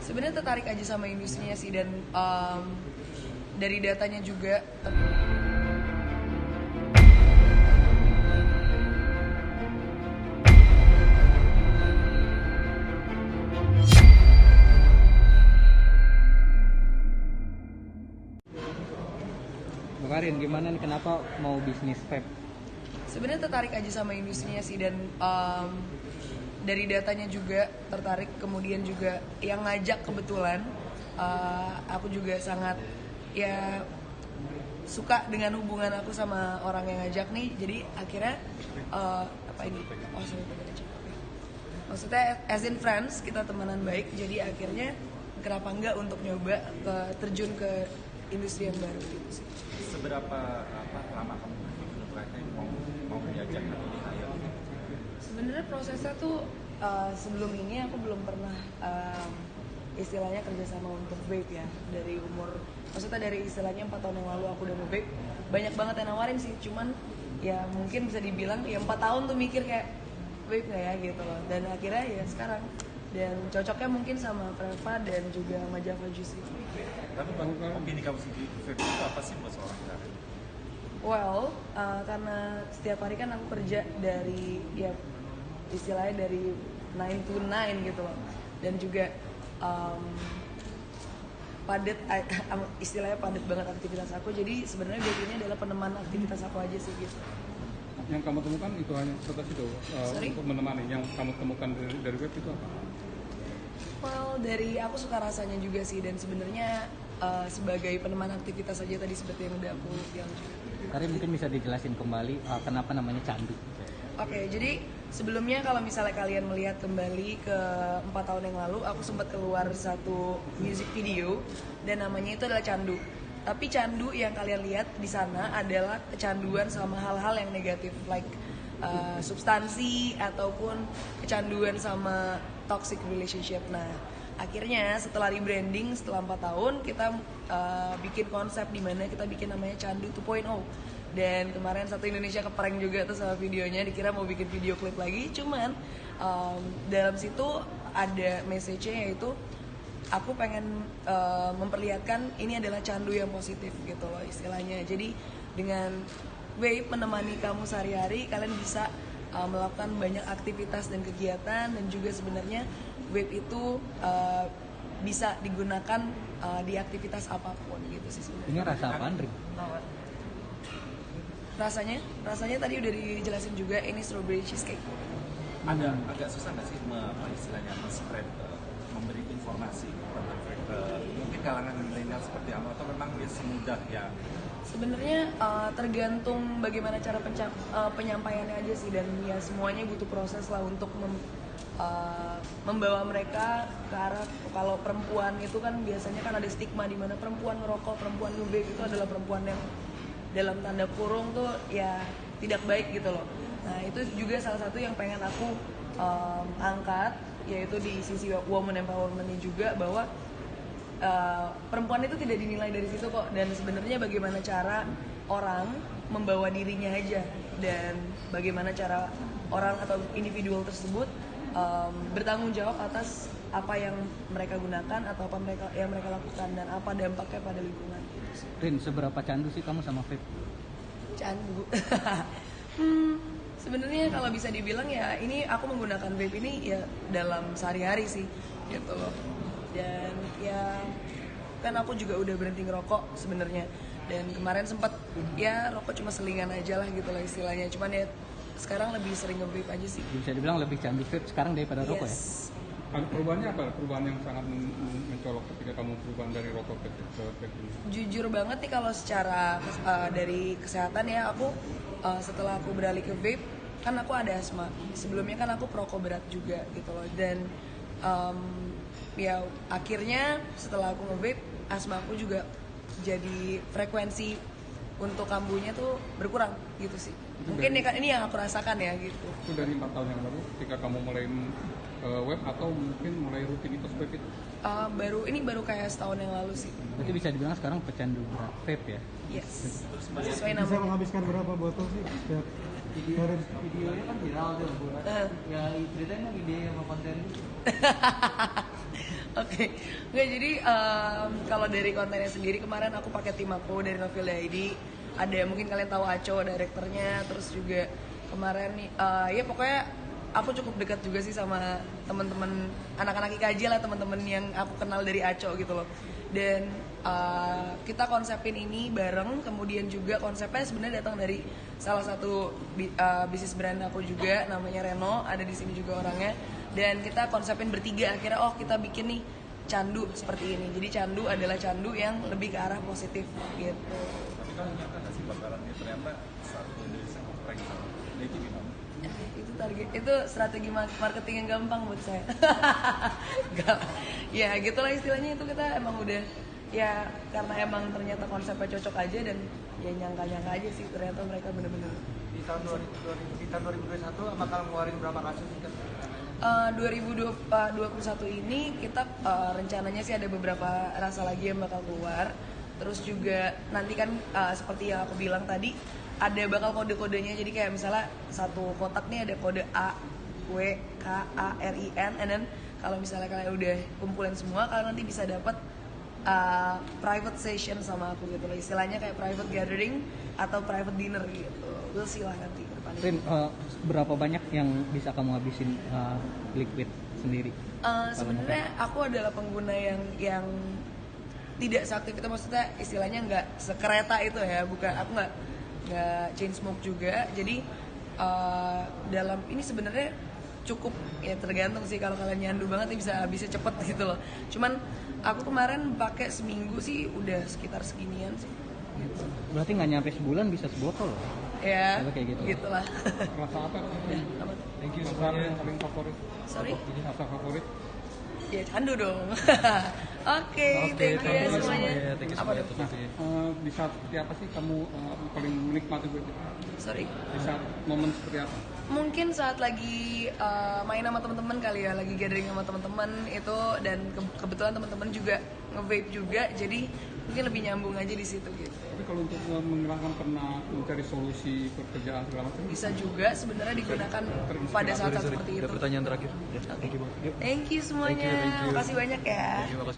Sebenarnya tertarik aja sama industrinya sih, dan dari datanya juga. Karin, gimana nih, kenapa mau bisnis vape? Sebenarnya tertarik aja sama industrinya sih, dan dari datanya juga tertarik. Kemudian juga yang ngajak kebetulan aku juga sangat ya suka dengan hubungan aku sama orang yang ngajak nih. Jadi akhirnya apa ini? Oh sorry, pakai aja. Maksudnya as in friends, kita temenan baik. Jadi akhirnya kenapa enggak untuk nyoba terjun ke industri yang baru gitu sih. Seberapa lama kamu berpikir mau diajak atau di-hire? Sebenarnya prosesnya tuh sebelum ini aku belum pernah istilahnya kerjasama untuk vape ya. Maksudnya dari istilahnya 4 tahun yang lalu aku udah nge-vape, banyak banget yang nawarin sih. Cuman ya mungkin bisa dibilang ya 4 tahun tuh mikir kayak vape nggak ya gitu loh. Dan akhirnya ya sekarang, dan cocoknya mungkin sama Preva dan juga sama Java Juice itu. Tapi opini kamu sendiri, vape itu apa sih buat seorang Karin? Well, karena setiap hari kan aku kerja dari ya istilahnya dari 9 to 9 gitu loh, dan juga padat, istilahnya padat banget aktivitas aku. Jadi sebenarnya vape ini adalah peneman aktivitas aku aja sih gitu. Yang kamu temukan itu hanya sebatas itu untuk menemani. Yang kamu temukan dari vape itu apa? Well, dari aku suka rasanya juga sih, dan sebenarnya sebagai peneman aktivitas saja tadi seperti yang udah aku bilang juga. Karin, mungkin bisa dijelasin kembali kenapa namanya candu? Oke, jadi sebelumnya kalau misalnya kalian melihat kembali ke 4 tahun yang lalu, aku sempat keluar satu music video dan namanya itu adalah Candu. Tapi candu yang kalian lihat di sana adalah kecanduan sama hal-hal yang negatif, like substansi ataupun kecanduan sama toxic relationship. Nah, akhirnya setelah rebranding setelah 4 tahun kita bikin konsep di mana kita bikin namanya Candu 2.0. Dan kemarin satu Indonesia keprank juga tuh sama videonya, dikira mau bikin video klip lagi, cuman dalam situ ada message-nya, yaitu aku pengen memperlihatkan ini adalah candu yang positif gitu loh istilahnya. Jadi dengan vape menemani kamu sehari-hari, kalian bisa melakukan banyak aktivitas dan kegiatan, dan juga sebenarnya vape itu bisa digunakan di aktivitas apapun gitu sih sebenarnya. Ini rasa apaan, Rik? Rasanya tadi udah dijelasin juga, ini strawberry cheesecake. Ada agak susah nggak sih istilahnya spread, memberi informasi tentang vape mungkin kalangan milenial seperti apa, atau memang dia semudah ya? Sebenarnya tergantung bagaimana cara penyampaiannya aja sih, dan ya semuanya butuh proses lah untuk membawa mereka ke arah. Kalau perempuan itu kan biasanya kan ada stigma di mana perempuan ngerokok, perempuan nge-vape itu adalah perempuan yang dalam tanda kurung tuh ya tidak baik gitu loh. Nah, itu juga salah satu yang pengen aku angkat, yaitu di sisi woman empowerment-nya juga, bahwa perempuan itu tidak dinilai dari situ kok, dan sebenarnya bagaimana cara orang membawa dirinya aja, dan bagaimana cara orang atau individual tersebut bertanggung jawab atas apa yang mereka gunakan atau apa yang mereka lakukan, dan apa dampaknya pada lingkungan. Rin, seberapa candu sih kamu sama vape? Candu. Sebenarnya kalau bisa dibilang ya, ini aku menggunakan vape ini ya dalam sehari-hari sih gitu loh. Dan ya kan aku juga udah berhenti ngerokok sebenarnya, dan kemarin sempat ya rokok cuma selingan aja lah gitu lah istilahnya. Cuman ya sekarang lebih sering nge-vape aja sih. Bisa dibilang lebih candu vape sekarang daripada rokok ya? Perubahannya apa? Perubahan yang sangat mencolok ketika kamu perubahan dari rokok ke vape ini? Jujur banget nih, kalau secara dari kesehatan ya, aku setelah aku beralih ke vape, kan aku ada asma. Sebelumnya kan aku perokok berat juga gitu loh, dan ya akhirnya setelah aku nge-vape, asma aku juga jadi frekuensi untuk kambuhnya tuh berkurang gitu sih. Mungkin ini yang aku rasakan ya gitu. Itu dari 4 tahun yang lalu ketika kamu mulai web, atau mungkin mulai rutinitas vape itu? Baru kayak setahun yang lalu sih. Berarti bisa dibilang sekarang pecandu vape ya? Yes. Sesuai Bisa namanya. menghabiskan berapa botol sih setiap Videonya kan viral tuh, ya ceritain dong ide sama konten. Oke, nggak jadi kalau dari kontennya sendiri kemarin aku pakai tim aku dari Novel ID, ada mungkin kalian tahu Aco direkturnya, terus juga kemarin nih ya pokoknya aku cukup dekat juga sih sama teman-teman anak-anak IKJ lah, teman-teman yang aku kenal dari Aco gitu loh. Dan kita konsepin ini bareng, kemudian juga konsepnya sebenarnya datang dari salah satu bisnis brand aku juga, namanya Reno, ada di sini juga orangnya. Dan kita konsepin bertiga, akhirnya kita bikin nih candu seperti ini. Jadi candu adalah candu yang lebih ke arah positif gitu. Tapi kamu nyangka nggak sih bakalannya ternyata satu Indonesia ngeprank sama Lady gimana? Itu target, itu strategi marketing yang gampang buat saya. Gak, ya gitulah istilahnya, itu kita emang udah ya karena emang ternyata konsepnya cocok aja, dan ya nyangka-nyangka aja sih ternyata mereka bener-bener. Di tahun 2021 bakal ngeluarin berapa kasus sih kan? 2021 ini kita rencananya sih ada beberapa rasa lagi yang bakal keluar. Terus juga nanti kan seperti yang aku bilang tadi, ada bakal kode-kodenya. Jadi kayak misalnya satu kotak nih ada kode A, W, K, A, R, I, N, and then kalau misalnya kalian udah kumpulin semua, kalian nanti bisa dapat private session sama aku gitu loh. Istilahnya kayak private gathering atau private dinner gitu. We'll see lah nanti ke depannya. Rin, berapa banyak yang bisa kamu habisin liquid sendiri? Sebenarnya aku adalah pengguna yang tidak seaktif itu, maksudnya istilahnya nggak sekereta itu ya, bukan, aku nggak chain smoke juga. Jadi dalam ini sebenarnya cukup ya, tergantung sih, kalau kalian nyandu banget bisa habisnya cepet gitu loh. Cuman aku kemarin pakai seminggu sih udah sekitar seginian sih gitu. Berarti nggak nyampe sebulan bisa sebotol loh. Ya Kalau kayak gitu. gitulah. Rasa apa? Apa? Thank you. Rasa yang paling favorit? Sorry? Rasa favorit? Ya candu dong. Oke, thank you ya semuanya. Apa dong? Di saat seperti apa sih kamu paling menikmati gue? Sorry. Di saat momen seperti apa? Mungkin saat lagi main sama teman-teman kali ya, lagi gathering sama teman-teman itu, dan kebetulan teman-teman juga nge-vape juga, jadi mungkin lebih nyambung aja di situ gitu. Tapi kalau untuk menghilangkan, pernah mencari solusi pekerjaan segala macam? Bisa juga sebenarnya digunakan pada saat-saat seperti itu. Pertanyaan terakhir. Ya, thank you. Thank you semuanya. Thank you. Makasih banyak ya. Terima kasih.